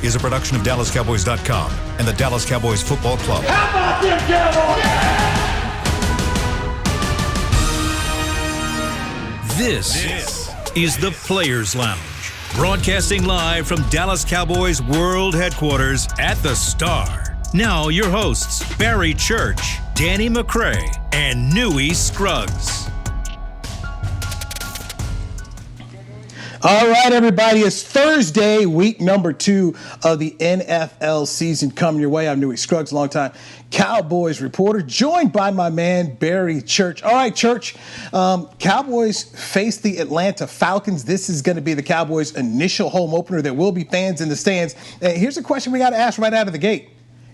is a production of DallasCowboys.com and the Dallas Cowboys Football Club. How about them Cowboys? Yeah! This is the Players Lounge, broadcasting live from Dallas Cowboys World Headquarters at the Star. Now your hosts, Barry Church, Danny McCray, and Newy Scruggs. All right, everybody, it's Thursday, week number 2 of the NFL season coming your way. I'm Newy Scruggs, longtime Cowboys reporter, joined by my man, Barry Church. All right, Church, Cowboys face the Atlanta Falcons. This is going to be the Cowboys' initial home opener. There will be fans in the stands. Here's a question we got to ask right out of the gate.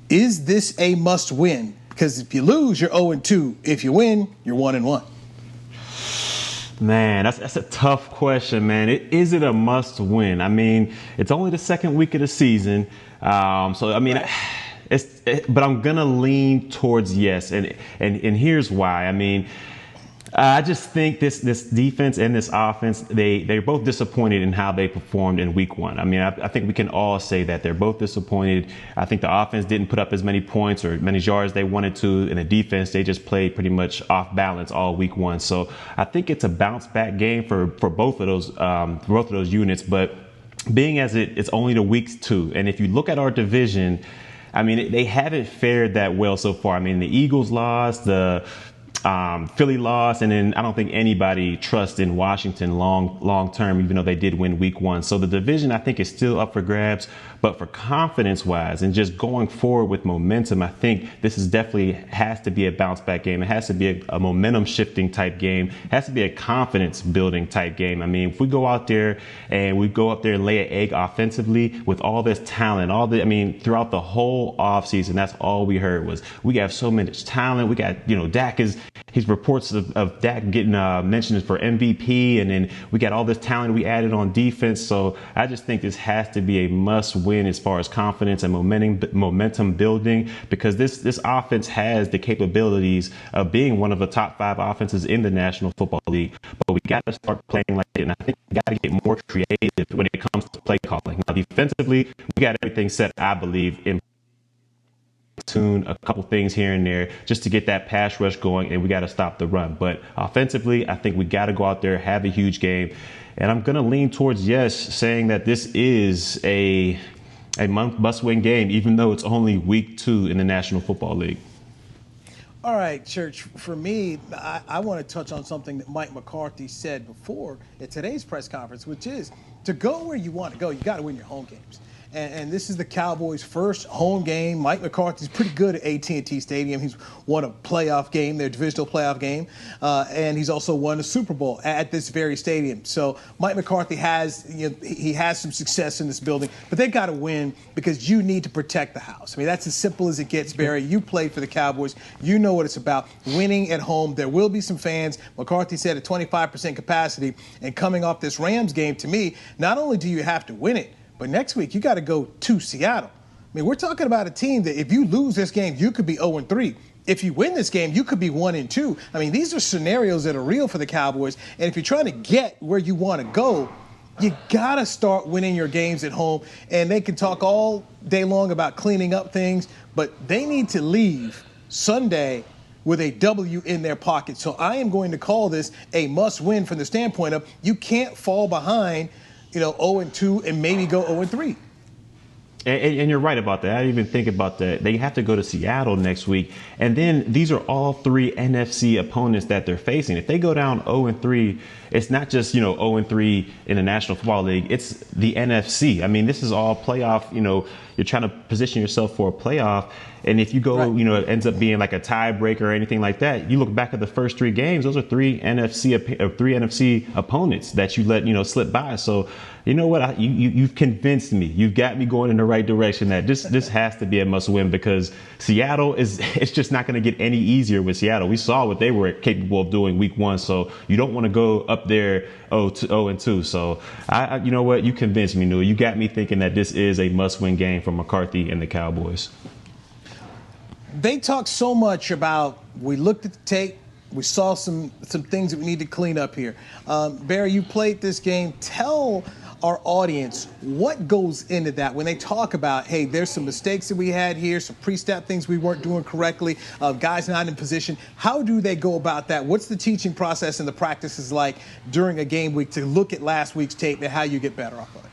Is this a must-win? Because if you lose, you're 0-2. If you win, you're 1-1. Man, that's a tough question, man. Is it a must win? I mean, it's only the second week of the season. But I'm going to lean towards yes. And here's why. I mean, I just think this defense and this offense, they're both disappointed in how they performed in week 1. I mean, I think we can all say that they're both disappointed. I think the offense didn't put up as many points or many yards they wanted to. In the defense, they just played pretty much off balance all week 1. So I think it's a bounce back game for both of those units. But being as it's only the week 2, and if you look at our division, I mean, they haven't fared that well so far. I mean, the Eagles lost, the Philly lost, and then I don't think anybody trusts in Washington long term, even though they did win week 1. So the division, I think, is still up for grabs. But for confidence wise and just going forward with momentum, I think this is definitely has to be a bounce back game. It has to be a momentum shifting type game. It has to be a confidence building type game. I mean, if we go out there and lay an egg offensively with all this talent, throughout the whole offseason, that's all we heard was we have so much talent. We got, Dak he's reports of Dak getting mentioned for MVP, and then we got all this talent we added on defense. So I just think this has to be a must win as far as confidence and momentum building, because this offense has the capabilities of being one of the top 5 offenses in the National Football League. But we got to start playing like it, and I think we got to get more creative when it comes to play calling. Now, defensively, we got everything set, I believe, in tune, a couple things here and there just to get that pass rush going, and we got to stop the run. But offensively, I think we got to go out there, have a huge game, and I'm going to lean towards yes, saying that this is a must-win game, even though it's only week 2 in the National Football League. All right, Church, for me, I want to touch on something that Mike McCarthy said before at today's press conference, which is to go where you want to go, you got to win your home games. And this is the Cowboys' first home game. Mike McCarthy's pretty good at AT&T Stadium. He's won a playoff game, their divisional playoff game, and he's also won a Super Bowl at this very stadium. So Mike McCarthy has some success in this building, but they've got to win because you need to protect the house. I mean, that's as simple as it gets, Barry. You play for the Cowboys. You know what it's about. Winning at home. There will be some fans. McCarthy said at 25% capacity, and coming off this Rams game, to me, not only do you have to win it, but next week, you got to go to Seattle. I mean, we're talking about a team that if you lose this game, you could be 0-3. If you win this game, you could be 1-2. I mean, these are scenarios that are real for the Cowboys. And if you're trying to get where you want to go, you got to start winning your games at home. And they can talk all day long about cleaning up things, but they need to leave Sunday with a W in their pocket. So I am going to call this a must-win from the standpoint of you can't fall behind 0-2 and maybe go 0-3. And you're right about that. I didn't even think about that. They have to go to Seattle next week. And then these are all 3 NFC opponents that they're facing. If they go down 0-3, it's not just, 0-3 in the National Football League. It's the NFC. I mean, this is all playoff. You're trying to position yourself for a playoff. And if you go, right, it ends up being like a tiebreaker or anything like that. You look back at the first 3 games; those are 3 NFC opponents that you let slip by. So, you know what? You've convinced me. You've got me going in the right direction. That this has to be a must-win, because Seattle it's just not going to get any easier with Seattle. We saw what they were capable of doing week 1. So you don't want to go up there 0-2. So you know what? You convinced me, Newy. You got me thinking that this is a must-win game for McCarthy and the Cowboys. They talk so much about, we looked at the tape, we saw some things that we need to clean up here. Barry, you played this game. Tell our audience what goes into that when they talk about, hey, there's some mistakes that we had here, some pre-snap things we weren't doing correctly, guys not in position. How do they go about that? What's the teaching process and the practices like during a game week to look at last week's tape and how you get better off of it?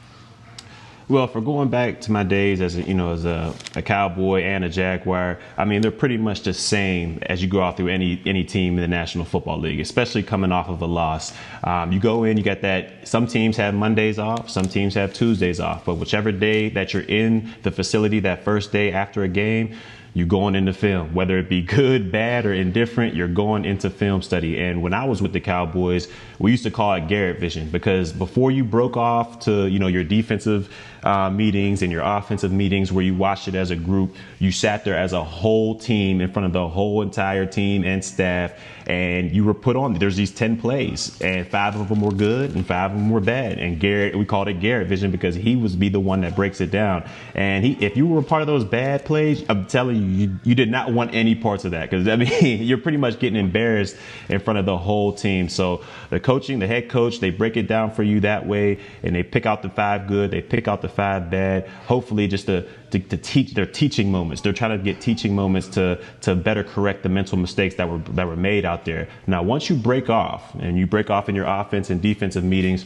Well, for going back to my days as a Cowboy and a Jaguar, I mean, they're pretty much the same as you go out through any team in the National Football League, especially coming off of a loss. You go in, you got that. Some teams have Mondays off, some teams have Tuesdays off, but whichever day that you're in the facility, that first day after a game, you're going into film, whether it be good, bad, or indifferent, you're going into film study. And when I was with the Cowboys, we used to call it Garrett vision, because before you broke off to, your defensive meetings and your offensive meetings where you watched it as a group, you sat there as a whole team in front of the whole entire team and staff, and you were put on. There's these 10 plays, and 5 of them were good and 5 of them were bad. And Garrett, we called it Garrett vision because he was the one that breaks it down. And if you were a part of those bad plays, I'm telling you, you did not want any parts of that, because I mean, you're pretty much getting embarrassed in front of the whole team. So the head coach, they break it down for you that way, and they pick out the 5 good, they pick out the 5 bad, hopefully just to teach their teaching moments. They're trying to get teaching moments to better correct the mental mistakes that were made out there. Now, once you break off, and you break off in your offense and defensive meetings,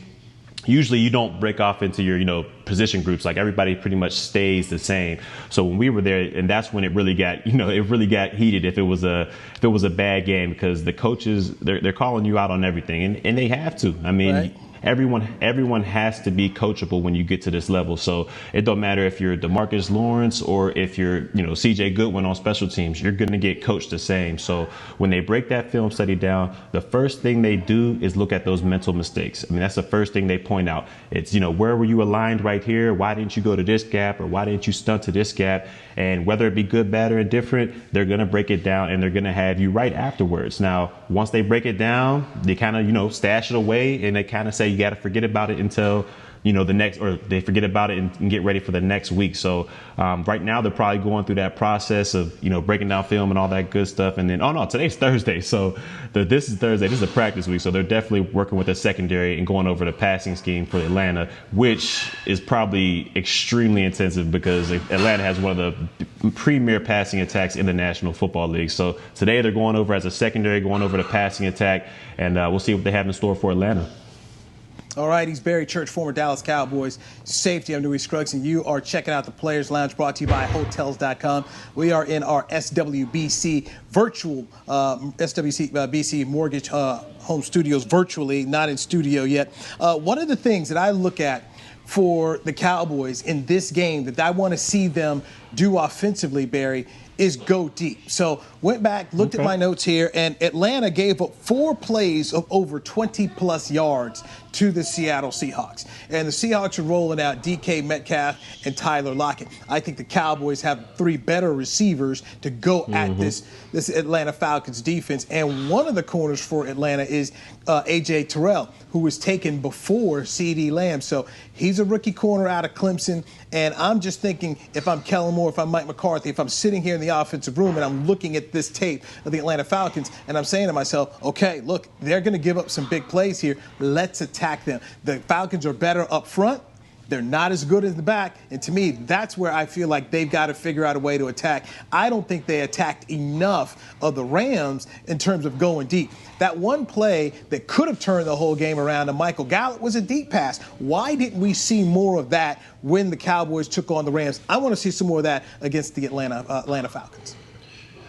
usually you don't break off into your, position groups. Like, everybody pretty much stays the same. So when we were there, and that's when it really got, heated if it was a bad game, because the coaches, they're calling you out on everything, and they have to. I mean, right. Everyone has to be coachable when you get to this level. So it don't matter if you're DeMarcus Lawrence or if you're, CJ Goodwin on special teams, you're going to get coached the same. So when they break that film study down, the first thing they do is look at those mental mistakes. I mean, that's the first thing they point out. It's, where were you aligned right here? Why didn't you go to this gap, or why didn't you stunt to this gap? And whether it be good, bad, or indifferent, they're going to break it down, and they're going to have you right afterwards. Now, once they break it down, they kind of, stash it away, and they kind of say, you got to forget about it until, the next, or they forget about it and get ready for the next week. So right now they're probably going through that process of, breaking down film and all that good stuff. And then, today's Thursday. So this is Thursday. This is a practice week. So they're definitely working with the secondary and going over the passing scheme for Atlanta, which is probably extremely intensive because Atlanta has one of the premier passing attacks in the National Football League. So today they're going over as a secondary, going over the passing attack, and we'll see what they have in store for Atlanta. All right, he's Barry Church, former Dallas Cowboys safety. I'm Newy Scruggs, and you are checking out the Players Lounge, brought to you by Hotels.com. We are in our SWBC virtual SWBC Mortgage Home Studios virtually, not in studio yet. One of the things that I look at for the Cowboys in this game that I want to see them do offensively, Barry, is go deep. So went back, looked at my notes here, and Atlanta gave up 4 plays of over 20-plus yards to the Seattle Seahawks. And the Seahawks are rolling out DK Metcalf and Tyler Lockett. I think the Cowboys have 3 better receivers to go at this Atlanta Falcons defense. And one of the corners for Atlanta is A.J. Terrell, who was taken before C.D. Lamb. So he's a rookie corner out of Clemson. And I'm just thinking, if I'm Kellen Moore, if I'm Mike McCarthy, if I'm sitting here in the offensive room and I'm looking at this tape of the Atlanta Falcons, and I'm saying to myself, okay, look, they're going to give up some big plays here. Let's attack them. The Falcons are better up front. They're not as good in the back. And to me, that's where I feel like they've got to figure out a way to attack. I don't think they attacked enough of the Rams in terms of going deep. That one play that could have turned the whole game around to Michael Gallup was a deep pass. Why didn't we see more of that when the Cowboys took on the Rams? I want to see some more of that against the Atlanta Falcons.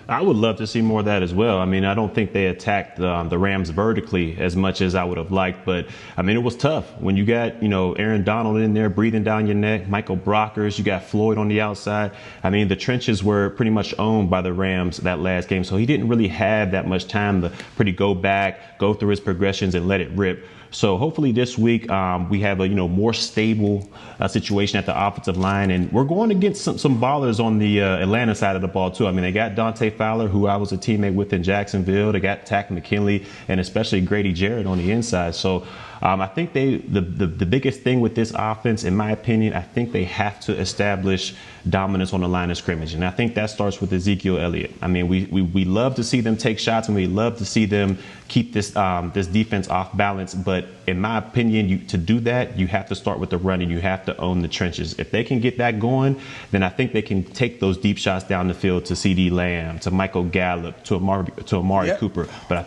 I would love to see more of that as well. I mean, I don't think they attacked the Rams vertically as much as I would have liked, but I mean, it was tough when you got, Aaron Donald in there breathing down your neck, Michael Brockers, you got Floyd on the outside. I mean, the trenches were pretty much owned by the Rams that last game, so he didn't really have that much time to go back, go through his progressions and let it rip. So hopefully this week we have a more stable situation at the offensive line, and we're going against some ballers on the Atlanta side of the ball too. I mean, they got Dante Fowler, who I was a teammate with in Jacksonville. They got Takk McKinley and especially Grady Jarrett on the inside. So I think the biggest thing with this offense, in my opinion, I think they have to establish dominance on the line of scrimmage. And I think that starts with Ezekiel Elliott. I mean, we love to see them take shots and we love to see them keep this defense off balance. But in my opinion, to do that, you have to start with the run and you have to own the trenches. If they can get that going, then I think they can take those deep shots down the field to CeeDee Lamb, to Michael Gallup, to Amari Cooper. But I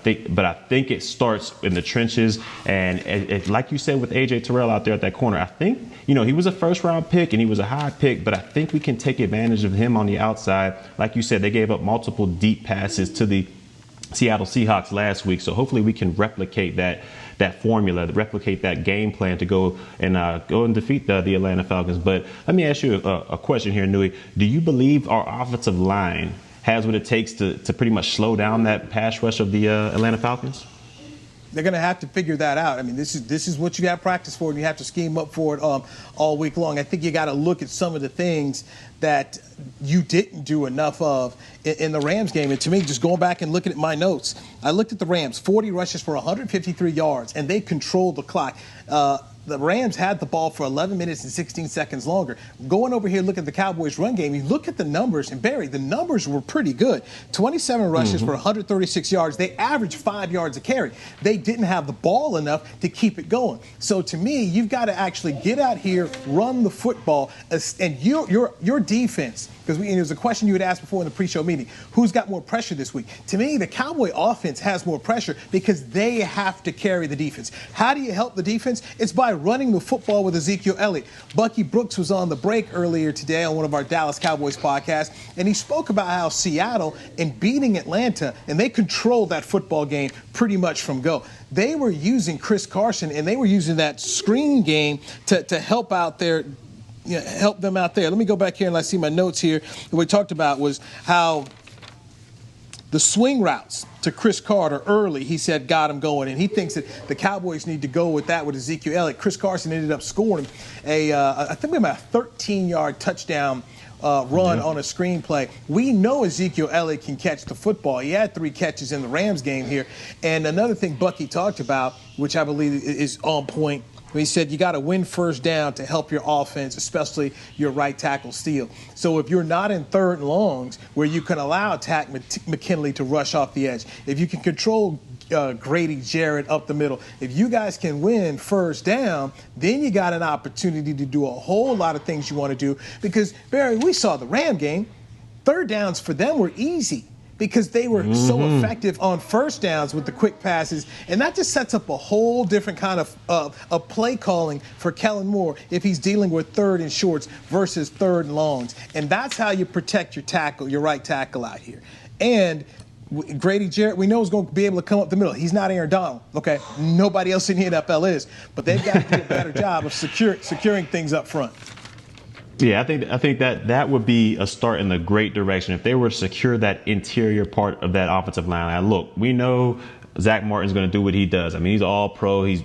think it starts in the trenches. And like you said with AJ Terrell out there at that corner, I think, he was a first-round pick and he was a high pick, but I think we can take advantage of him on the outside. Like you said, they gave up multiple deep passes to the Seattle Seahawks last week, so hopefully we can replicate that formula, replicate that game plan to go and defeat the Atlanta Falcons. But let me ask you a question here, Newy. Do you believe our offensive line has what it takes to pretty much slow down that pass rush of the Atlanta Falcons? They're going to have to figure that out. I mean, this is what you got to practice for, and you have to scheme up for it all week long. I think you got to look at some of the things that you didn't do enough of in the Rams game. And to me, just going back and looking at my notes, I looked at the Rams, 40 rushes for 153 yards, and they controlled the clock. The Rams had the ball for 11 minutes and 16 seconds longer. Going over here, look at the Cowboys' run game. You look at the numbers, and Barry, the numbers were pretty good. 27 rushes for 136 yards. They averaged 5 yards a carry. They didn't have the ball enough to keep it going. So to me, you've got to actually get out here, run the football, and your defense. Because there was a question you had asked before in the pre-show meeting. Who's got more pressure this week? To me, the Cowboy offense has more pressure because they have to carry the defense. How do you help the defense? It's by running the football with Ezekiel Elliott. Bucky Brooks was on the break earlier today on one of our Dallas Cowboys podcasts, and he spoke about how Seattle, in beating Atlanta, and they controlled that football game pretty much from go. They were using Chris Carson, and they were using that screen game to help out their help them out there. Let me go back here and I see my notes here. What we talked about was how the swing routes to Chris Carter early, he said, got him going. And he thinks that the Cowboys need to go with that with Ezekiel Elliott. Chris Carson ended up scoring I think about a 13-yard touchdown run on a screenplay. We know Ezekiel Elliott can catch the football. He had 3 catches in the Rams game here. And another thing Bucky talked about, which I believe is on point, he said you got to win first down to help your offense, especially your right tackle steal. So if you're not in third and longs where you can allow Takk McKinley to rush off the edge, if you can control Grady Jarrett up the middle, if you guys can win first down, then you got an opportunity to do a whole lot of things you want to do. Because, Barry, we saw the Ram game. Third downs for them were easy, because they were so effective on first downs with the quick passes. And that just sets up a whole different kind of play calling for Kellen Moore if he's dealing with third and shorts versus third and longs. And that's how you protect your right tackle out here. And Grady Jarrett, we know, is going to be able to come up the middle. He's not Aaron Donald, okay? Nobody else in the NFL is. But they've got to do a better job of securing things up front. Yeah, I think that would be a start in the great direction if they were to secure that interior part of that offensive line. Now, look, we know Zach Martin's going to do what he does. I mean, he's all pro. He's,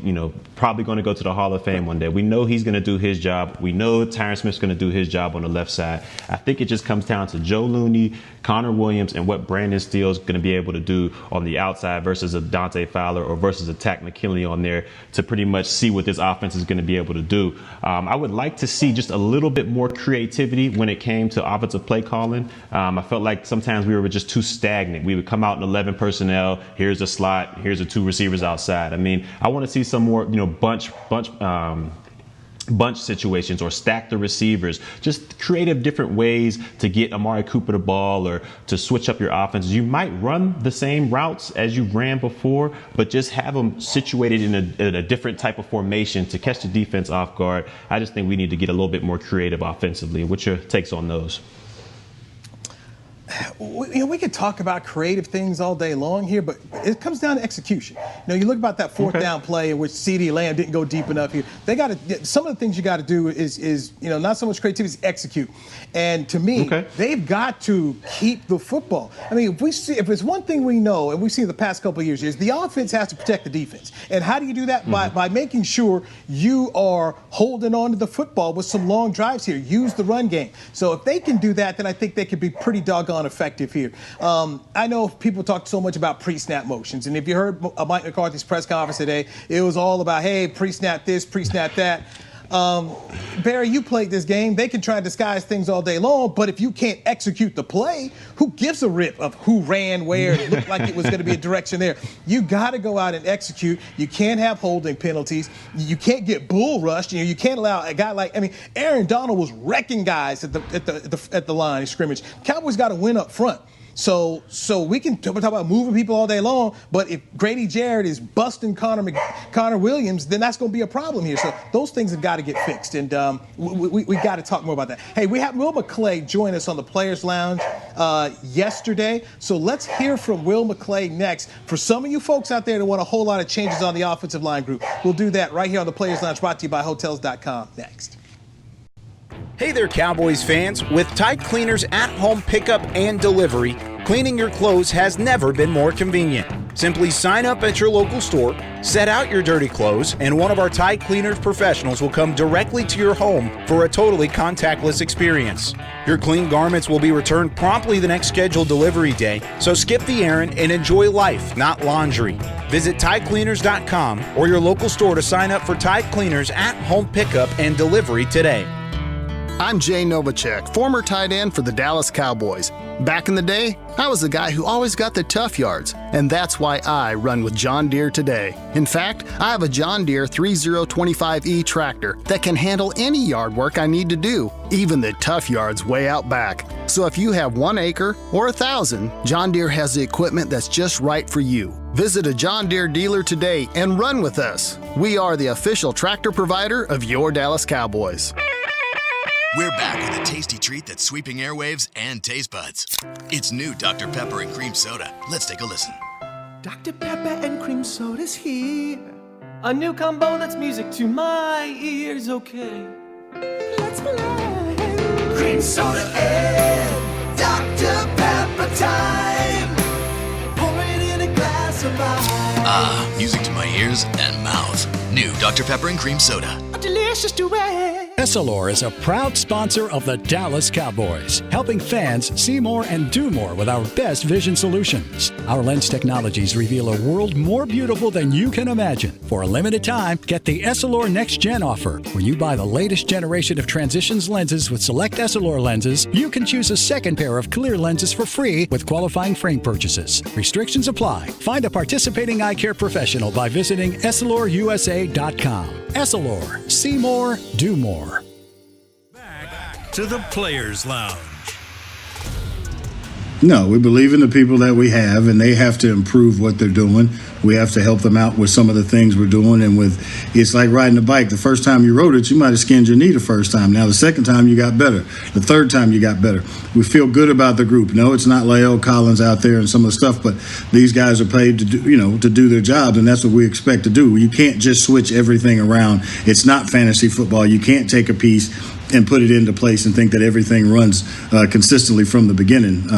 probably going to go to the Hall of Fame one day. We know he's going to do his job. We know Tyron Smith's going to do his job on the left side. I think it just comes down to Joe Looney, Connor Williams, and what Brandon Steele's going to be able to do on the outside versus a Dante Fowler or versus a Takk McKinley on there to pretty much see what this offense is going to be able to do. I would like to see just a little bit more creativity when it came to offensive play calling. I felt like sometimes we were just too stagnant. We would come out in 11 personnel. Here's a slot. Here's the 2 receivers outside. I mean, I want to see some more, bunch situations or stack the receivers, just creative different ways to get Amari Cooper the ball or to switch up your offense. You might run the same routes as you ran before, but just have them situated in a different type of formation to catch the defense off guard. I just think we need to get a little bit more creative offensively. What's your takes on those? We could talk about creative things all day long here, but it comes down to execution. You look about that fourth down play in which CeeDee Lamb didn't go deep enough here. They got to. Some of the things you got to do is not so much creativity, is execute. And to me, they've got to keep the football. I mean, if it's one thing we know and we've seen the past couple of years, is the offense has to protect the defense. And how do you do that? By making sure you are holding on to the football with some long drives here. Use the run game. So if they can do that, then I think they could be pretty doggone effective here. I know people talk so much about pre-snap motions, and if you heard Mike McCarthy's press conference today, it was all about, hey, pre-snap this, pre-snap that. Barry, you played this game. They can try and disguise things all day long, but if you can't execute the play, who gives a rip of who ran where? It looked like it was going to be a direction there. You got to go out and execute. You can't have holding penalties. You can't get bull rushed. You can't allow a guy like, Aaron Donald was wrecking guys at the line of scrimmage. Cowboys got to win up front. So we can talk about moving people all day long, but if Grady Jarrett is busting Connor Williams, then that's going to be a problem here. So those things have got to get fixed, and we got to talk more about that. Hey, we had Will McClay join us on the Players Lounge yesterday, so let's hear from Will McClay next. For some of you folks out there that want a whole lot of changes on the offensive line group, we'll do that right here on the Players Lounge, brought to you by Hotels.com next. Hey there, Cowboys fans. With Tide Cleaners at-home pickup and delivery, cleaning your clothes has never been more convenient. Simply sign up at your local store, set out your dirty clothes, and one of our Tide Cleaners professionals will come directly to your home for a totally contactless experience. Your clean garments will be returned promptly the next scheduled delivery day, so skip the errand and enjoy life, not laundry. Visit TideCleaners.com or your local store to sign up for Tide Cleaners at-home pickup and delivery today. I'm Jay Novacek, former tight end for the Dallas Cowboys. Back in the day, I was the guy who always got the tough yards, and that's why I run with John Deere today. In fact, I have a John Deere 3025E tractor that can handle any yard work I need to do, even the tough yards way out back. So if you have 1 acre or 1,000, John Deere has the equipment that's just right for you. Visit a John Deere dealer today and run with us. We are the official tractor provider of your Dallas Cowboys. We're back with a tasty treat that's sweeping airwaves and taste buds. It's new Dr. Pepper and Cream Soda. Let's take a listen. Dr. Pepper and Cream Soda's here. A new combo that's music to my ears, okay. Let's play. Cream Soda and Dr. Pepper time. Pour it in a glass of ice. Music to my ears and mouth. New Dr. Pepper and Cream Soda. A delicious duet. Essilor is a proud sponsor of the Dallas Cowboys, helping fans see more and do more with our best vision solutions. Our lens technologies reveal a world more beautiful than you can imagine. For a limited time, get the Essilor Next Gen offer. When you buy the latest generation of Transitions lenses with select Essilor lenses, you can choose a second pair of clear lenses for free with qualifying frame purchases. Restrictions apply. Find a participating eye care professional by visiting EssilorUSA.com. Essilor. See more, do more. Back to the Players Lounge. No, we believe in the people that we have, and they have to improve what they're doing. We have to help them out with some of the things we're doing. And it's like riding a bike. The first time you rode it, you might have skinned your knee the first time. Now, the second time, you got better. The third time, you got better. We feel good about the group. No, it's not Lael Collins out there and some of the stuff, but these guys are paid to do their jobs, and that's what we expect to do. You can't just switch everything around. It's not fantasy football. You can't take a piece and put it into place and think that everything runs consistently from the beginning.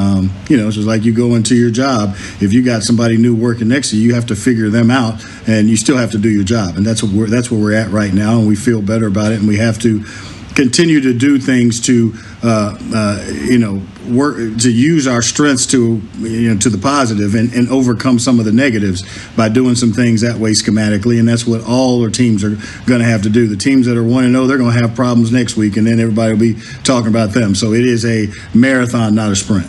It's just like you go into your job. If you got somebody new working next to you, you have to figure them out, and you still have to do your job. And that's where we're at right now, and we feel better about it. And we have to continue to do things to work to use our strengths to the positive and overcome some of the negatives by doing some things that way schematically, and that's what all our teams are going to have to do. The teams that are 1-0, they're going to have problems next week, and then everybody will be talking about them. So it is a marathon, not a sprint.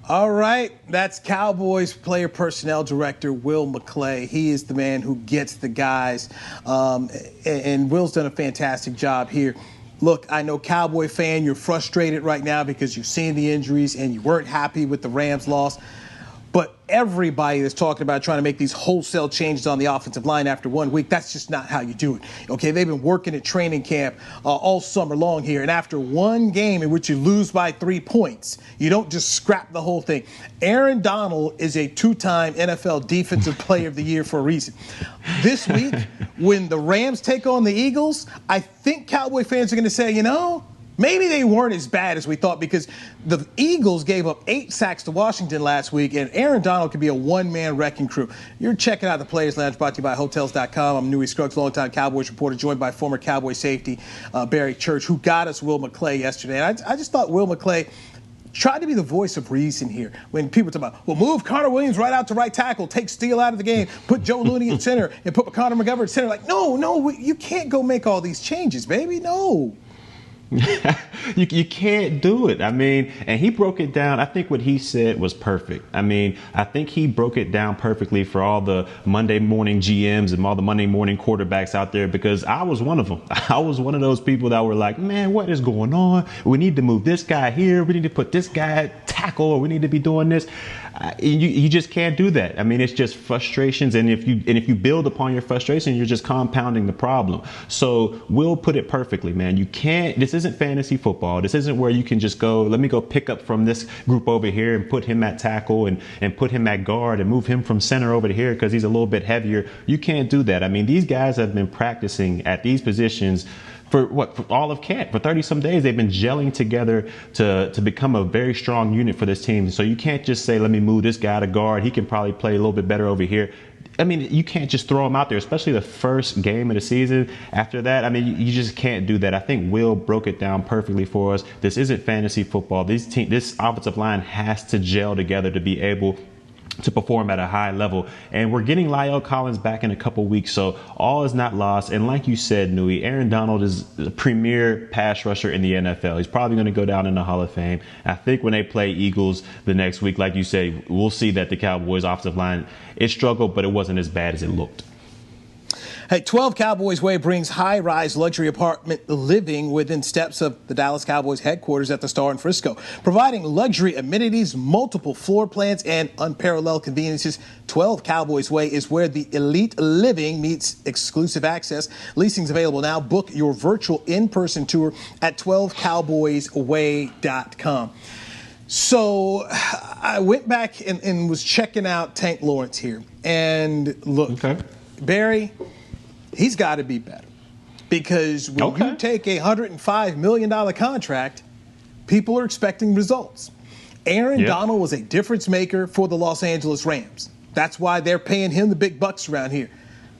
All right, that's Cowboys player personnel director Will McClay. He is the man who gets the guys, and Will's done a fantastic job here. Look, I know Cowboy fan, you're frustrated right now because you've seen the injuries and you weren't happy with the Rams loss. But everybody that's talking about trying to make these wholesale changes on the offensive line after 1 week, that's just not how you do it. Okay, they've been working at training camp all summer long here. And after one game in which you lose by 3 points, you don't just scrap the whole thing. Aaron Donald is a 2-time NFL Defensive Player of the Year for a reason. This week, when the Rams take on the Eagles, I think Cowboy fans are going to say, Maybe they weren't as bad as we thought, because the Eagles gave up 8 sacks to Washington last week, and Aaron Donald could be a one-man wrecking crew. You're checking out the Players Lounge, brought to you by Hotels.com. I'm Newy Scruggs, longtime Cowboys reporter, joined by former Cowboys safety Barry Church, who got us Will McClay yesterday. And I just thought Will McClay tried to be the voice of reason here. When people talk about, well, move Connor Williams right out to right tackle, take Steele out of the game, put Joe Looney at center, and put Connor McGovern at center. Like, no, you can't go make all these changes, baby. No. You can't do it. I mean, and he broke it down. I think what he said was perfect. I mean, I think he broke it down perfectly for all the Monday morning GMs and all the Monday morning quarterbacks out there, because I was one of them. I was one of those people that were like, man, what is going on? We need to move this guy here. We need to put this guy at tackle, or we need to be doing this. You just can't do that. I mean, it's just frustrations, and if you build upon your frustration, you're just compounding the problem. So Will put it perfectly, man. You can't. This isn't fantasy football. This isn't where you can just go, let me go pick up from this group over here and put him at tackle and put him at guard and move him from center over to here because he's a little bit heavier. You can't do that. I mean, these guys have been practicing at these positions for all of camp. For 30 some days, they've been gelling together to become a very strong unit for this team. So you can't just say, let me move this guy to guard. He can probably play a little bit better over here. I mean, you can't just throw him out there, especially the first game of the season. After that, I mean, you just can't do that. I think Will broke it down perfectly for us. This isn't fantasy football. This offensive line has to gel together to be able to perform at a high level. And we're getting La'el Collins back in a couple weeks, so all is not lost. And like you said, Newy, Aaron Donald is the premier pass rusher in the NFL. He's probably going to go down in the Hall of Fame. I think when they play Eagles the next week, like you say, we'll see that the Cowboys offensive line, it struggled, but it wasn't as bad as it looked. Hey, 12 Cowboys Way brings high-rise luxury apartment living within steps of the Dallas Cowboys headquarters at the Star in Frisco, providing luxury amenities, multiple floor plans, and unparalleled conveniences. 12 Cowboys Way is where the elite living meets exclusive access. Leasing's available now. Book your virtual in-person tour at 12cowboysway.com. So I went back and was checking out Tank Lawrence here. And look, Barry, he's got to be better, because when you take a $105 million contract, people are expecting results. Aaron Donald was a difference maker for the Los Angeles Rams. That's why they're paying him the big bucks around here.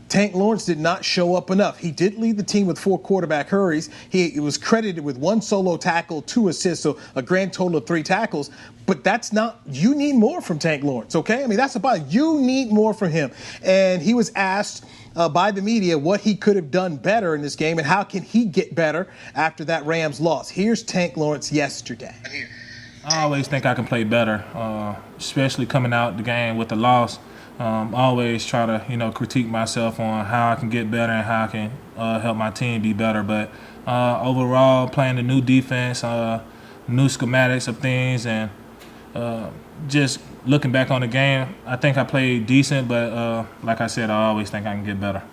Tank Lawrence did not show up enough. He did lead the team with 4 quarterback hurries. He was credited with 1 solo tackle, 2 assists, so a grand total of 3 tackles. But that's not, you need more from Tank Lawrence, okay? I mean, that's about, you need more from him. And he was asked by the media what he could have done better in this game and how can he get better after that Rams loss. Here's Tank Lawrence yesterday. I always think I can play better, especially coming out the game with the loss. Always try to, critique myself on how I can get better and how I can help my team be better. But overall, playing the new defense, new schematics of things, and just looking back on the game, I think I played decent. But like I said, I always think I can get better.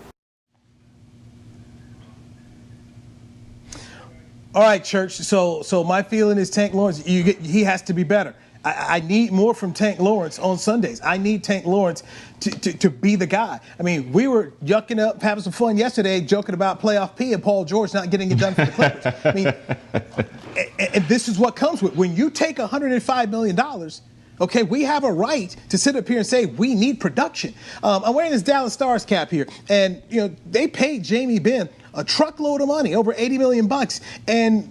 All right, Church. So my feeling is Tank Lawrence, he has to be better. I need more from Tank Lawrence on Sundays. I need Tank Lawrence to be the guy. I mean, we were yucking up, having some fun yesterday, joking about playoff P and Paul George not getting it done for the Clippers. I mean, and this is what comes with when you take $105 million. Okay, we have a right to sit up here and say we need production. I'm wearing this Dallas Stars cap here, and they paid Jamie Benn a truckload of money, over $80 million, and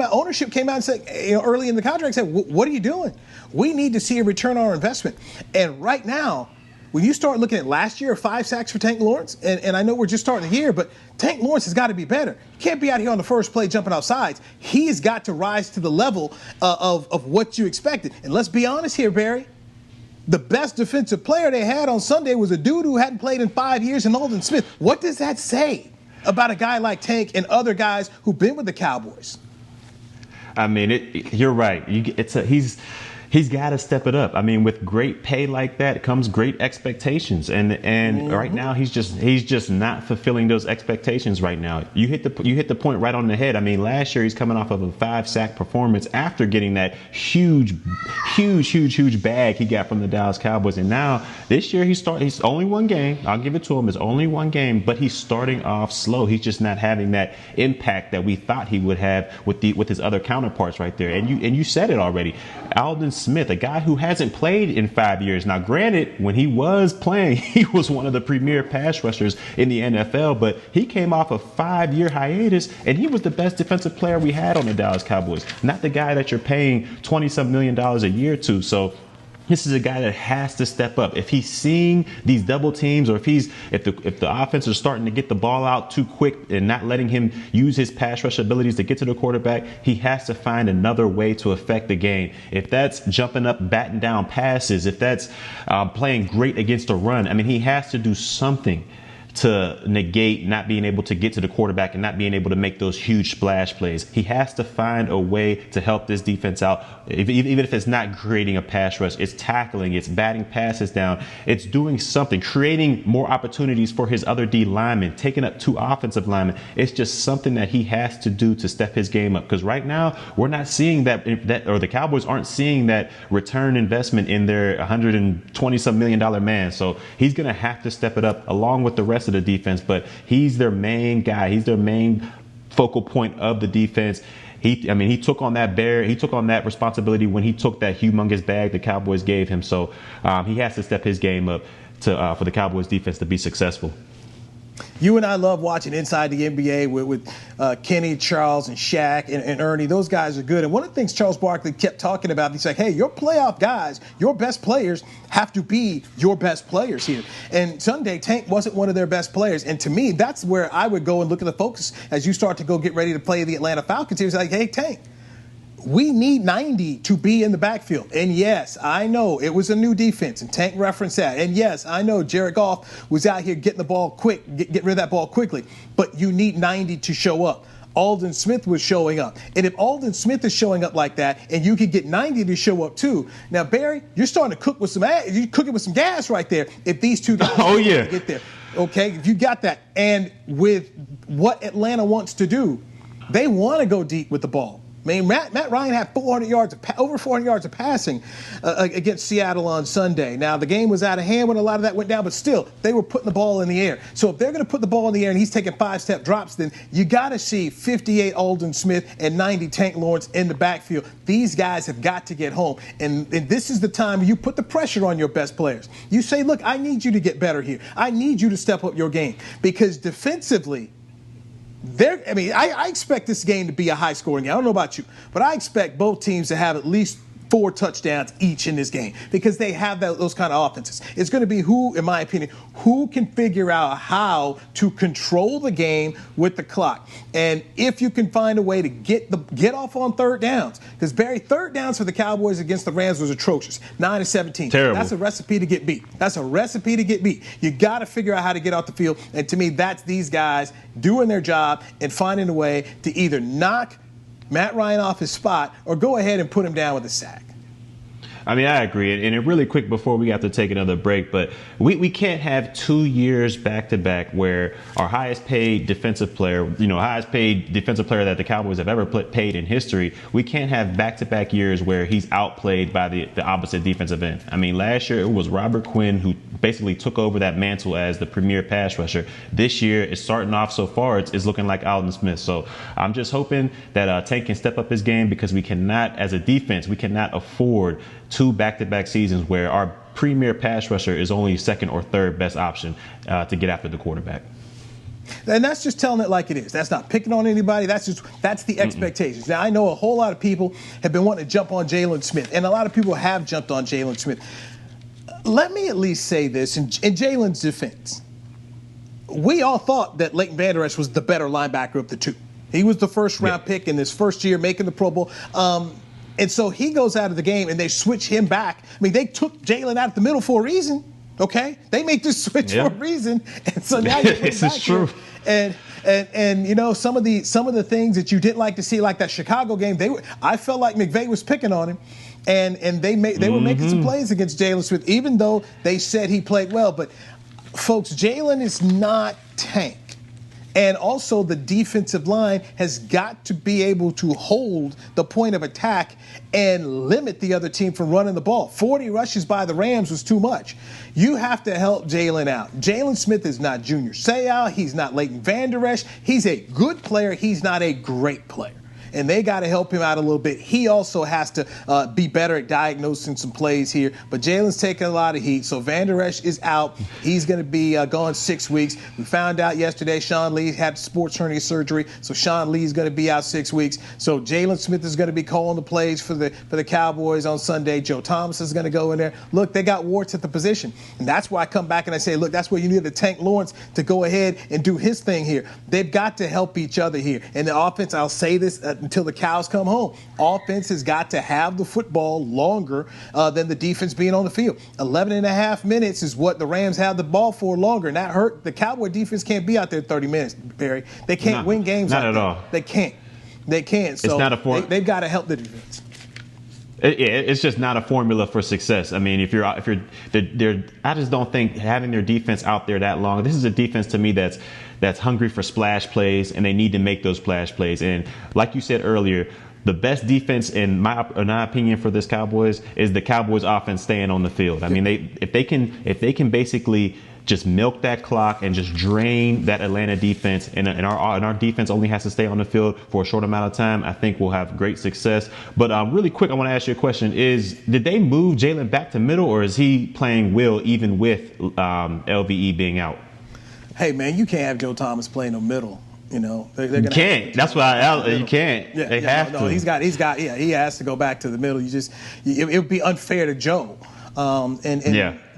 ownership came out and said, early in the contract, said, "What are you doing? We need to see a return on our investment." And right now, when you start looking at last year, 5 sacks for Tank Lawrence, and I know we're just starting the year, but Tank Lawrence has got to be better. You can't be out here on the first play jumping off sides. He's got to rise to the level of what you expected. And let's be honest here, Barry. The best defensive player they had on Sunday was a dude who hadn't played in 5 years, in Aldon Smith. What does that say about a guy like Tank and other guys who've been with the Cowboys? I mean, you're right. He's got to step it up. I mean, with great pay like that comes great expectations, and right now he's just not fulfilling those expectations right now. You hit the point right on the head. I mean, last year he's coming off of a 5-sack performance after getting that huge bag he got from the Dallas Cowboys, and now this year he's only one game. I'll give it to him. It's only one game, but he's starting off slow. He's just not having that impact that we thought he would have with his other counterparts right there. And you said it already. Aldon Smith, a guy who hasn't played in 5 years. Now, granted, when he was playing, he was one of the premier pass rushers in the NFL, but he came off a 5-year hiatus, and he was the best defensive player we had on the Dallas Cowboys, not the guy that you're paying $20-some million a year to. So this is a guy that has to step up. If he's seeing these double teams, or if the offense is starting to get the ball out too quick and not letting him use his pass rush abilities to get to the quarterback, he has to find another way to affect the game. If that's jumping up, batting down passes, if that's playing great against the run, I mean, he has to do something to negate not being able to get to the quarterback and not being able to make those huge splash plays. He has to find a way to help this defense out, even if it's not creating a pass rush. It's tackling, it's batting passes down, it's doing something, creating more opportunities for his other D linemen, taking up 2 offensive linemen. It's just something that he has to do to step his game up, because right now we're not seeing that, or the Cowboys aren't seeing that return investment in their $120-some million man. So he's going to have to step it up along with the rest of the defense, but he's their main guy. He's their main focal point of the defense. He took on that responsibility when he took that humongous bag the Cowboys gave him. So he has to step his game up for the Cowboys defense to be successful. You and I love watching Inside the NBA with Kenny, Charles, and Shaq and Ernie. Those guys are good. And one of the things Charles Barkley kept talking about, he's like, hey, your playoff guys, your best players have to be your best players here. And Sunday, Tank wasn't one of their best players. And to me, that's where I would go and look at the focus as you start to go get ready to play the Atlanta Falcons. He was like, hey, Tank, we need 90 to be in the backfield. And yes, I know it was a new defense, and Tank referenced that. And yes, I know Jared Goff was out here getting the ball quick, get rid of that ball quickly. But you need 90 to show up. Aldon Smith was showing up. And if Aldon Smith is showing up like that, and you could get 90 to show up too. Now, Barry, you're starting to cook with some gas right there if these two guys get there. Okay, if you got that. And with what Atlanta wants to do, they want to go deep with the ball. I mean, Matt Ryan had over 400 yards of passing against Seattle on Sunday. Now, the game was out of hand when a lot of that went down, but still, they were putting the ball in the air. So if they're going to put the ball in the air and he's taking 5-step drops, then you got to see 58 Aldon Smith and 90 Tank Lawrence in the backfield. These guys have got to get home. And this is the time you put the pressure on your best players. You say, look, I need you to get better here. I need you to step up your game. Because defensively, I expect this game to be a high-scoring game. I don't know about you, but I expect both teams to have at least 4 touchdowns each in this game because they have those kind of offenses. It's going to be in my opinion, who can figure out how to control the game with the clock. And if you can find a way to get off on third downs, because Barry, third downs for the Cowboys against the Rams was atrocious, 9-17. Terrible. That's a recipe to get beat. You got to figure out how to get off the field. And to me, that's these guys doing their job and finding a way to either knock Matt Ryan off his spot or go ahead and put him down with a sack. I mean, I agree. And really quick before we have to take another break, but we can't have 2 years back-to-back where our highest paid defensive player, highest paid defensive player that the Cowboys have ever paid in history, we can't have back-to-back years where he's outplayed by the opposite defensive end. I mean, last year it was Robert Quinn who basically took over that mantle as the premier pass rusher. This year, it's starting off so far, it's looking like Aldon Smith. So I'm just hoping that Tank can step up his game because we cannot, as a defense, we cannot afford 2 back-to-back seasons where our premier pass rusher is only second or third best option to get after the quarterback. And that's just telling it like it is. That's not picking on anybody. That's the expectations. Now, I know a whole lot of people have been wanting to jump on Jalen Smith, and a lot of people have jumped on Jalen Smith. Let me at least say this in Jalen's defense. We all thought that Leighton Vander Esch was the better linebacker of the two. He was the first-round pick in his first year making the Pro Bowl. And so he goes out of the game, and they switch him back. I mean, they took Jalen out of the middle for a reason, okay? They made this switch for a reason, and so now you're this is true. And some of the things that you didn't like to see, like that Chicago game, I felt like McVay was picking on him. And they were making some plays against Jalen Smith, even though they said he played well. But, folks, Jalen is not Tank. And also the defensive line has got to be able to hold the point of attack and limit the other team from running the ball. 40 rushes by the Rams was too much. You have to help Jalen out. Jalen Smith is not Junior Seau. He's not Leighton Vander Esch. He's a good player. He's not a great player. And they got to help him out a little bit. He also has to be better at diagnosing some plays here. But Jalen's taking a lot of heat. So Vander Esch is out. He's going to be gone 6 weeks. We found out yesterday Sean Lee had sports hernia surgery. So Sean Lee's going to be out 6 weeks. So Jalen Smith is going to be calling the plays for the Cowboys on Sunday. Joe Thomas is going to go in there. Look, they got warts at the position. And that's why I come back and I say, look, that's where you need the Tank Lawrence to go ahead and do his thing here. They've got to help each other here. And the offense, I'll say this until the cows come home. Offense has got to have the football longer than the defense being on the field. 11 and a half minutes is what the Rams have the ball for longer, and that hurt. The Cowboy defense can't be out there 30 minutes, Barry. They can't win games not at all. They can't. They can't. So they've got to help the defense. It's just not a formula for success. I mean, I just don't think having their defense out there that long. This is a defense to me that's hungry for splash plays, and they need to make those splash plays. And like you said earlier, the best defense, in my opinion, for this Cowboys is the Cowboys offense staying on the field. I mean, if they can basically just milk that clock and just drain that Atlanta defense, and our defense only has to stay on the field for a short amount of time, I think we'll have great success. But really quick, I want to ask you a question. Did they move Jalen back to middle, or is he playing will even with LVE being out? Hey, man, you can't have Joe Thomas playing no middle. You know, you can't. That's why you can't. They have to. He has to go back to the middle. It would be unfair to Joe.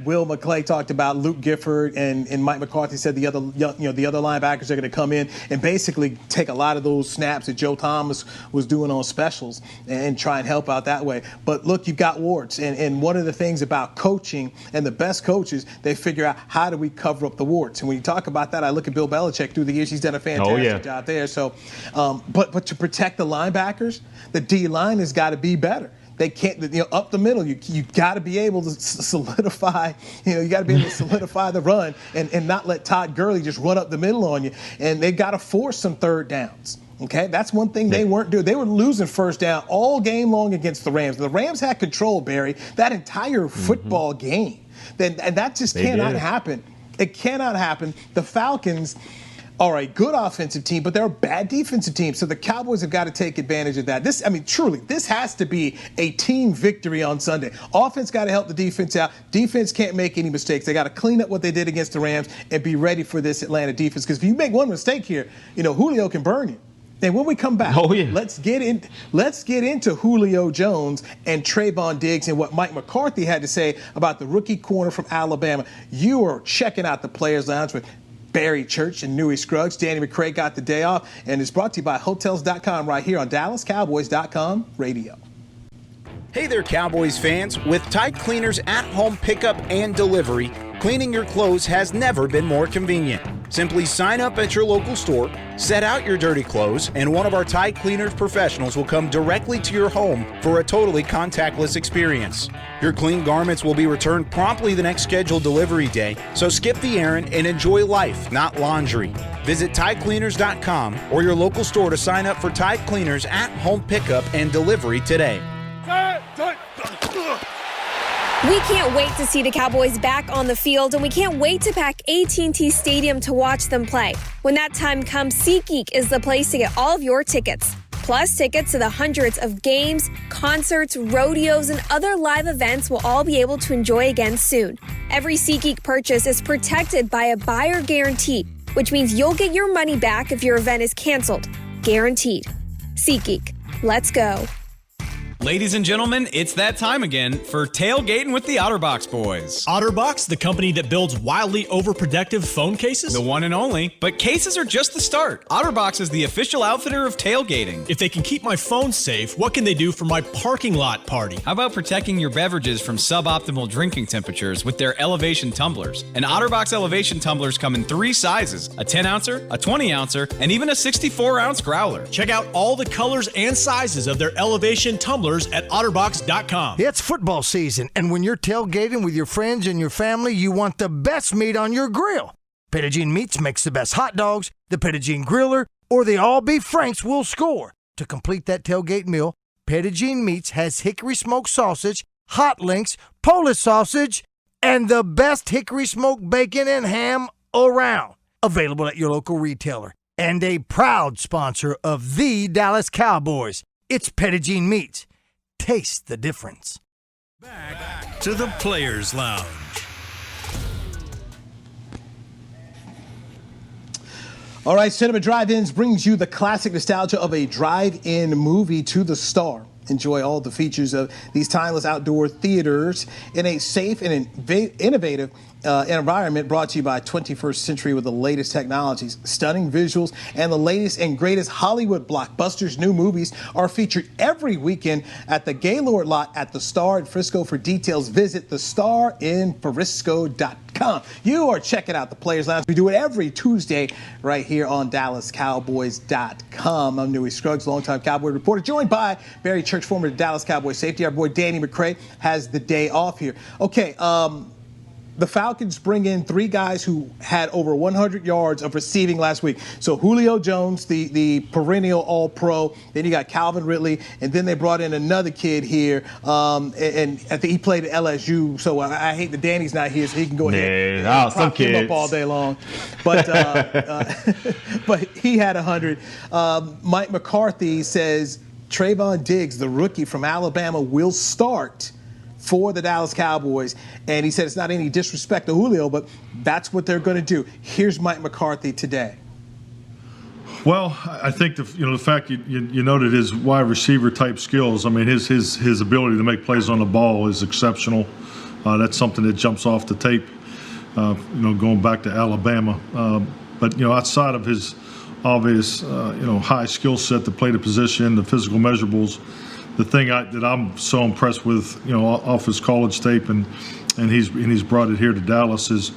Will McClay talked about Luke Gifford and Mike McCarthy said the other linebackers are going to come in and basically take a lot of those snaps that Joe Thomas was doing on specials and try and help out that way. But look, you've got warts, and one of the things about coaching and the best coaches, they figure out how do we cover up the warts. And when you talk about that, I look at Bill Belichick through the years; he's done a fantastic job there. So, but to protect the linebackers, the D line has got to be better. They can't, up the middle. You got to be able to solidify. You got to be able to solidify the run and not let Todd Gurley just run up the middle on you. And they got to force some third downs. Okay, that's one thing they weren't doing. They were losing first down all game long against the Rams. The Rams had control, Barry, that entire football game. And that just cannot happen. It cannot happen. The Falcons are a good offensive team, but they're a bad defensive team. So the Cowboys have got to take advantage of that. Truly, this has to be a team victory on Sunday. Offense got to help the defense out. Defense can't make any mistakes. They got to clean up what they did against the Rams and be ready for this Atlanta defense. Because if you make one mistake here, Julio can burn you. And when we come back, let's get into Julio Jones and Trevon Diggs and what Mike McCarthy had to say about the rookie corner from Alabama. You are checking out the Players Lounge with Barry Church and Newy Scruggs. Danny McCray got the day off, and it's brought to you by Hotels.com right here on DallasCowboys.com radio. Hey there, Cowboys fans. With Tide Cleaners at-home pickup and delivery, cleaning your clothes has never been more convenient. Simply sign up at your local store, set out your dirty clothes, and one of our Tide Cleaners professionals will come directly to your home for a totally contactless experience. Your clean garments will be returned promptly the next scheduled delivery day, so skip the errand and enjoy life, not laundry. Visit TideCleaners.com or your local store to sign up for Tide Cleaners at-home pickup and delivery today. We can't wait to see the Cowboys back on the field, and we can't wait to pack AT&T Stadium to watch them play. When that time comes, SeatGeek is the place to get all of your tickets. Plus, tickets to the hundreds of games, concerts, rodeos, and other live events we'll all be able to enjoy again soon. Every SeatGeek purchase is protected by a buyer guarantee, which means you'll get your money back if your event is canceled. Guaranteed. SeatGeek. Let's go. Ladies and gentlemen, it's that time again for Tailgating with the OtterBox Boys. OtterBox, the company that builds wildly overprotective phone cases? The one and only. But cases are just the start. OtterBox is the official outfitter of tailgating. If they can keep my phone safe, what can they do for my parking lot party? How about protecting your beverages from suboptimal drinking temperatures with their elevation tumblers? And OtterBox elevation tumblers come in 3 sizes: a 10-ouncer, a 20-ouncer, and even a 64-ounce growler. Check out all the colors and sizes of their elevation tumblers tumblers at otterbox.com. It's football season, and when you're tailgating with your friends and your family, you want the best meat on your grill. Pettigene Meats makes the best hot dogs, the Pettigene Griller, or the all-beef Franks will score. To complete that tailgate meal, Pettigene Meats has hickory smoked sausage, hot links, Polish sausage, and the best hickory smoked bacon and ham around. Available at your local retailer. And a proud sponsor of the Dallas Cowboys. It's Pettigene Meats. Taste the difference. Back to the Players Lounge. All right, Cinema Drive-Ins brings you the classic nostalgia of a drive-in movie to the Star. Enjoy all the features of these timeless outdoor theaters in a safe and innovative environment, brought to you by 21st Century with the latest technologies, stunning visuals, and the latest and greatest Hollywood blockbusters. New movies are featured every weekend at the Gaylord lot at the Star in Frisco. For details, visit thestarinfrisco.com. You are checking out the Players Lounge. We do it every Tuesday right here on DallasCowboys.com. I'm Newy Scruggs, longtime Cowboy reporter, joined by Barry Church, former Dallas Cowboys safety. Our boy Danny McCray has the day off here. Okay, the Falcons bring in three guys who had over 100 yards of receiving last week. So Julio Jones, the perennial All-Pro. Then you got Calvin Ridley, and then they brought in another kid here, and I think he played at LSU. So I hate that Danny's not here, so he can go ahead and prop him up all day long. But but he had 100. Mike McCarthy says Trevon Diggs, the rookie from Alabama, will start for the Dallas Cowboys, and he said it's not any disrespect to Julio, but that's what they're going to do. Here's Mike McCarthy today. Well, I think the fact you noted his wide receiver type skills. I mean, his ability to make plays on the ball is exceptional. That's something that jumps off the tape. Going back to Alabama, but outside of his obvious high skill set to play the position, the physical measurables. The thing that I'm so impressed with, off his college tape, and he's brought it here to Dallas is,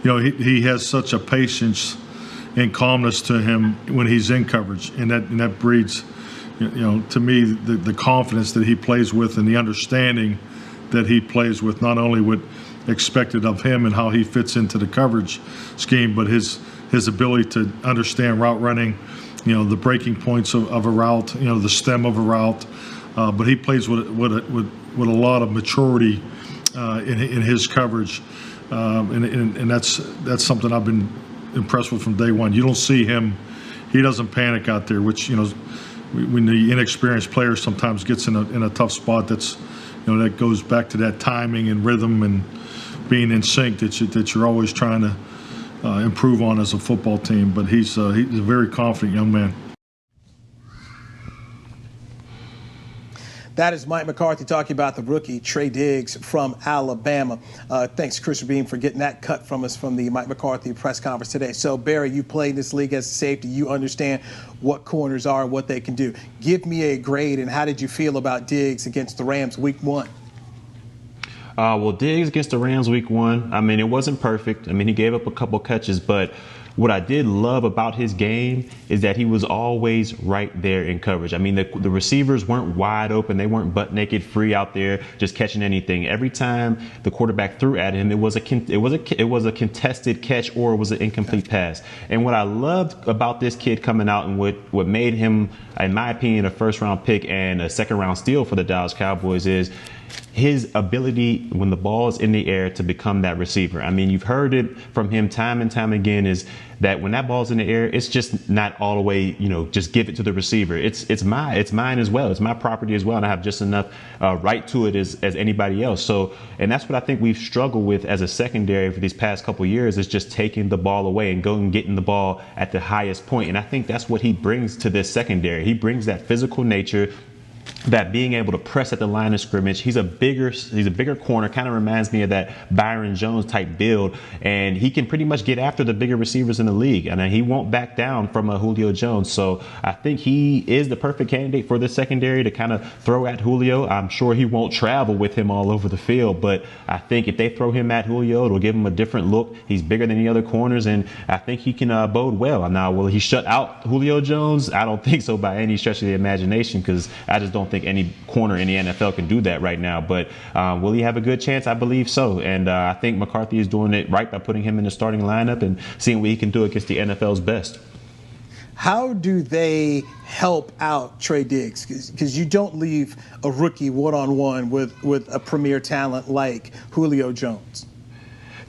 he has such a patience and calmness to him when he's in coverage, and that breeds, to me, the confidence that he plays with and the understanding that he plays with, not only what expected of him and how he fits into the coverage scheme, but his ability to understand route running, the breaking points of a route, the stem of a route. But he plays with a lot of maturity in his coverage, and that's something I've been impressed with from day one. You don't see him; he doesn't panic out there, which when the inexperienced player sometimes gets in a tough spot. That's that goes back to that timing and rhythm and being in sync that you're always trying to improve on as a football team. But he's a very confident young man. That is Mike McCarthy talking about the rookie, Trey Diggs from Alabama. Thanks, Chris Beam, for getting that cut from us from the Mike McCarthy press conference today. So, Barry, you played in this league as a safety. You understand what corners are and what they can do. Give me a grade, and how did you feel about Diggs against the Rams week 1? Well, Diggs against the Rams week 1, I mean, it wasn't perfect. I mean, he gave up a couple catches, but what I did love about his game is that he was always right there in coverage. I mean, the receivers weren't wide open. They weren't butt naked free out there just catching anything. Every time the quarterback threw at him, it was a contested catch or it was an incomplete pass. And what I loved about this kid coming out and what made him, in my opinion, a first-round pick and a second-round steal for the Dallas Cowboys is his ability when the ball is in the air to become that receiver. I mean, you've heard it from him time and time again, is that when that ball's in the air, it's just not all the way, just give it to the receiver. It's mine as well. It's my property as well, and I have just enough right to it as anybody else. So, and that's what I think we've struggled with as a secondary for these past couple of years, is just taking the ball away and going and getting the ball at the highest point. And I think that's what he brings to this secondary. He brings that physical nature, that being able to press at the line of scrimmage. He's a bigger corner, kind of reminds me of that Byron Jones type build, and he can pretty much get after the bigger receivers in the league, and he won't back down from a Julio Jones. So I think he is the perfect candidate for the secondary to kind of throw at Julio. I'm sure he won't travel with him all over the field, but I think if they throw him at Julio, it'll give him a different look. He's bigger than the other corners, and I think he can bode well. Now, will he shut out Julio Jones? I don't think so by any stretch of the imagination, because I just don't don't think any corner in the NFL can do that right now. But will he have a good chance? I believe so. And I think McCarthy is doing it right by putting him in the starting lineup and seeing what he can do against the NFL's best. How do they help out Trey Diggs? Because you don't leave a rookie one-on-one with a premier talent like Julio Jones.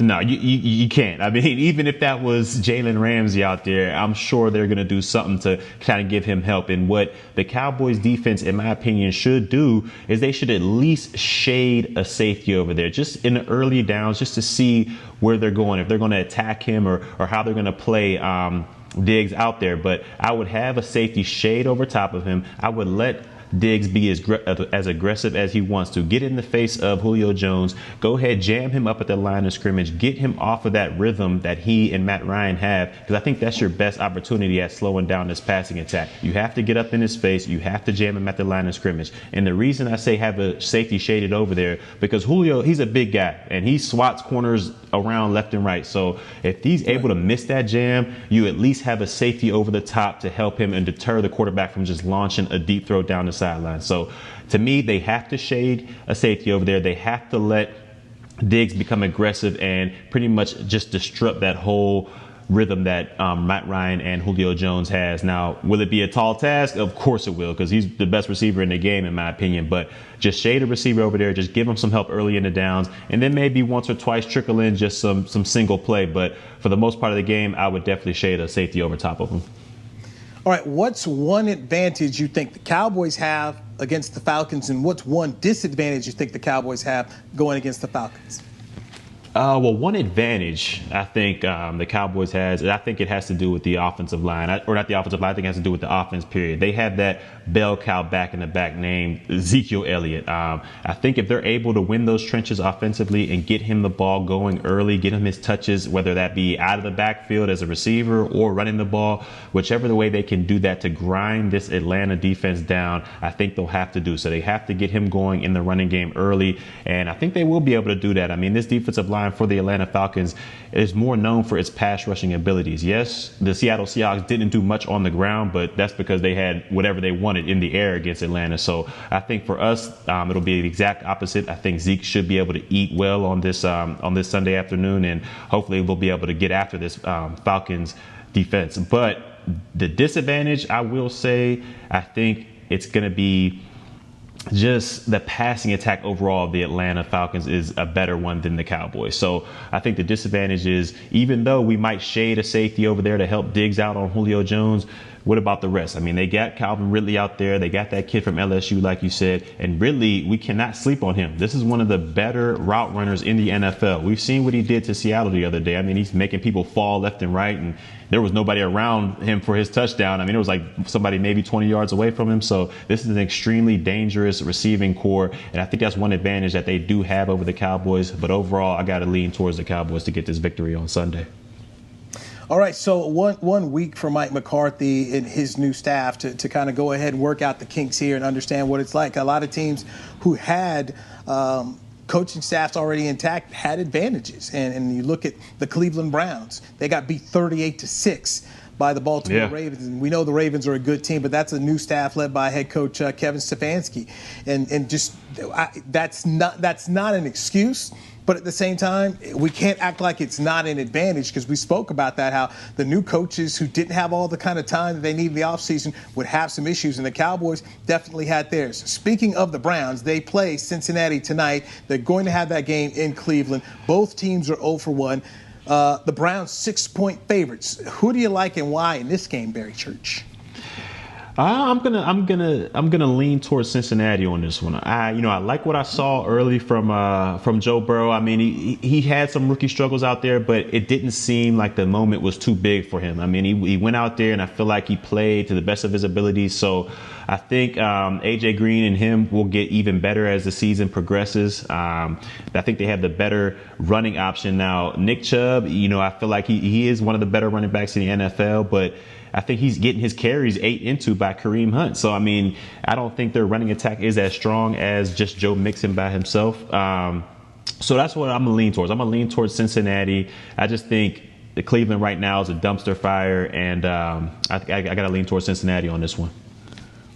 No, you can't. I mean, even if that was Jalen Ramsey out there, I'm sure they're going to do something to kind of give him help. And what the Cowboys defense, in my opinion, should do is they should at least shade a safety over there, just in the early downs, just to see where they're going, if they're going to attack him or how they're going to play Diggs out there. But I would have a safety shade over top of him. I would let Diggs be as aggressive as he wants to. Get in the face of Julio Jones. Go ahead, jam him up at the line of scrimmage. Get him off of that rhythm that he and Matt Ryan have, because I think that's your best opportunity at slowing down this passing attack. You have to get up in his face. You have to jam him at the line of scrimmage. And the reason I say have a safety shaded over there, because Julio, he's a big guy, and he swats corners around left and right. So if he's able to miss that jam, you at least have a safety over the top to help him and deter the quarterback from just launching a deep throw down the sideline. So to me, they have to shade a safety over there. They have to let Diggs become aggressive and pretty much just disrupt that whole rhythm that Matt Ryan and Julio Jones has. Now, will it be a tall task? Of course it will, because he's the best receiver in the game, in my opinion. But just shade a receiver over there. Just give him some help early in the downs, and then maybe once or twice trickle in just some single play. But for the most part of the game, I would definitely shade a safety over top of him. All right, what's one advantage you think the Cowboys have against the Falcons, and what's one disadvantage you think the Cowboys have going against the Falcons? Well, one advantage I think the Cowboys has, I think it has to do with the offensive line, or not the offensive line. I think it has to do with the offense, period. They have that bell cow back in the back named Ezekiel Elliott. I think if they're able to win those trenches offensively and get him the ball going early, get him his touches, whether that be out of the backfield as a receiver or running the ball, whichever the way they can do that to grind this Atlanta defense down, I think they'll have to do. So they have to get him going in the running game early, and I think they will be able to do that. I mean, this defensive line for the Atlanta Falcons is more known for its pass rushing abilities. Yes, the Seattle Seahawks didn't do much on the ground, but that's because they had whatever they wanted in the air against Atlanta. So I think for us, it'll be the exact opposite. I think Zeke should be able to eat well on this Sunday afternoon, and hopefully we'll be able to get after this Falcons defense. But the disadvantage, I will say, I think it's going to be just the passing attack overall of the Atlanta Falcons is a better one than the Cowboys. So I think the disadvantage is, even though we might shade a safety over there to help Diggs out on Julio Jones, what about the rest? I mean, they got Calvin Ridley out there. They got that kid from LSU, like you said. And Ridley, we cannot sleep on him. This is one of the better route runners in the NFL. We've seen what he did to Seattle the other day. I mean, he's making people fall left and right, and there was nobody around him for his touchdown. I mean, it was like somebody maybe 20 yards away from him. So this is an extremely dangerous receiving core, and I think that's one advantage that they do have over the Cowboys. But overall, I got to lean towards the Cowboys to get this victory on Sunday. All right, so one week for Mike McCarthy and his new staff to kind of go ahead and work out the kinks here and understand what it's like. A lot of teams who had coaching staffs already intact had advantages. And you look at the Cleveland Browns. They got beat 38-6 by the Baltimore Ravens. And we know the Ravens are a good team, but that's a new staff led by head coach Kevin Stefanski. And just that's not an excuse. But at the same time, we can't act like it's not an advantage, because we spoke about that, how the new coaches who didn't have all the kind of time that they need in the offseason would have some issues, and the Cowboys definitely had theirs. Speaking of the Browns, they play Cincinnati tonight. They're going to have that game in Cleveland. Both teams are 0-1. The Browns 6-point favorites. Who do you like and why in this game, Barry Church? I'm gonna lean towards Cincinnati on this one. I like what I saw early from Joe Burrow. I mean, he had some rookie struggles out there, but it didn't seem like the moment was too big for him. I mean, he went out there, and I feel like he played to the best of his abilities. So I think AJ Green and him will get even better as the season progresses. I think they have the better running option now. Nick Chubb, I feel like he is one of the better running backs in the NFL, but I think he's getting his carries ate into by Kareem Hunt. So, I mean, I don't think their running attack is as strong as just Joe Mixon by himself. So that's what I'm going to lean towards. I'm going to lean towards Cincinnati. I just think the Cleveland right now is a dumpster fire, and I got to lean towards Cincinnati on this one.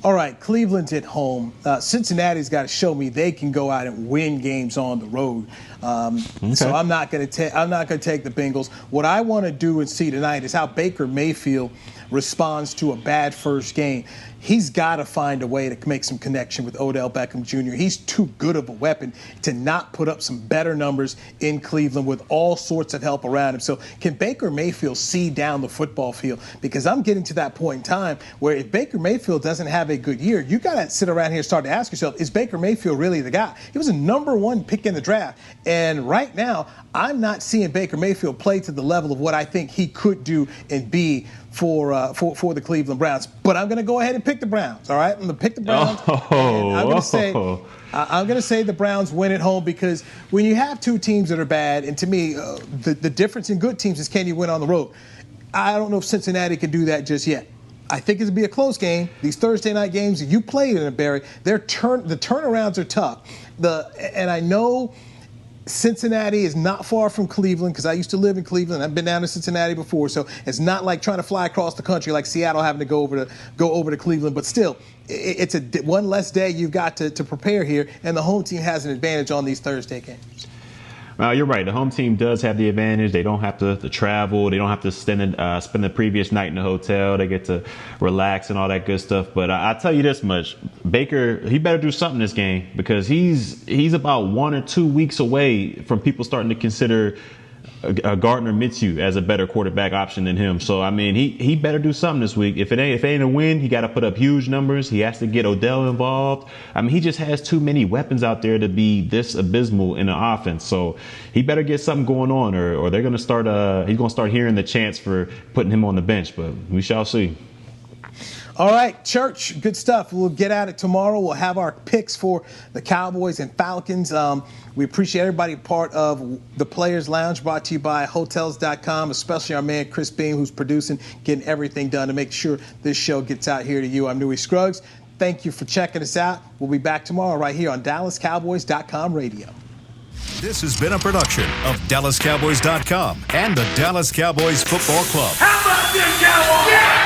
All right, Cleveland's at home. Cincinnati's got to show me they can go out and win games on the road. So I'm not going to take the Bengals. What I want to do and see tonight is how Baker Mayfield responds to a bad first game. He's got to find a way to make some connection with Odell Beckham Jr. He's too good of a weapon to not put up some better numbers in Cleveland with all sorts of help around him. So can Baker Mayfield see down the football field? Because I'm getting to that point in time where if Baker Mayfield doesn't have a good year, you got to sit around here and start to ask yourself, is Baker Mayfield really the guy? He was a number 1 pick in the draft. And right now, I'm not seeing Baker Mayfield play to the level of what I think he could do and be for the Cleveland Browns. But I'm going to go ahead and pick the Browns, all right? I'm going to pick the Browns. And I'm going to say the Browns win at home because when you have two teams that are bad, and to me, the difference in good teams is can you win on the road? I don't know if Cincinnati can do that just yet. I think it'll be a close game. These Thursday night games, you played in it, Barry, the turnarounds are tough. And I know Cincinnati is not far from Cleveland because I used to live in Cleveland. I've been down to Cincinnati before, so it's not like trying to fly across the country like Seattle having to go over to Cleveland. But still, it's one less day you've got to prepare here, and the home team has an advantage on these Thursday games. You're right. The home team does have the advantage. They don't have to travel. They don't have to spend the previous night in the hotel. They get to relax and all that good stuff. But I tell you this much, Baker, he better do something this game because he's about 1 or 2 weeks away from people starting to consider Gardner Minshew as a better quarterback option than him. So, I mean, he better do something this week. If it ain't a win, he got to put up huge numbers. He has to get Odell involved. I mean, he just has too many weapons out there to be this abysmal in the offense. So he better get something going on or they're going to start he's going to start hearing the chants for putting him on the bench. But we shall see. All right, Church, good stuff. We'll get at it tomorrow. We'll have our picks for the Cowboys and Falcons. We appreciate everybody part of the Players Lounge brought to you by Hotels.com, especially our man Chris Beam, who's producing, getting everything done to make sure this show gets out here to you. I'm Newy Scruggs. Thank you for checking us out. We'll be back tomorrow right here on DallasCowboys.com radio. This has been a production of DallasCowboys.com and the Dallas Cowboys Football Club. How about this, Cowboys? Yeah!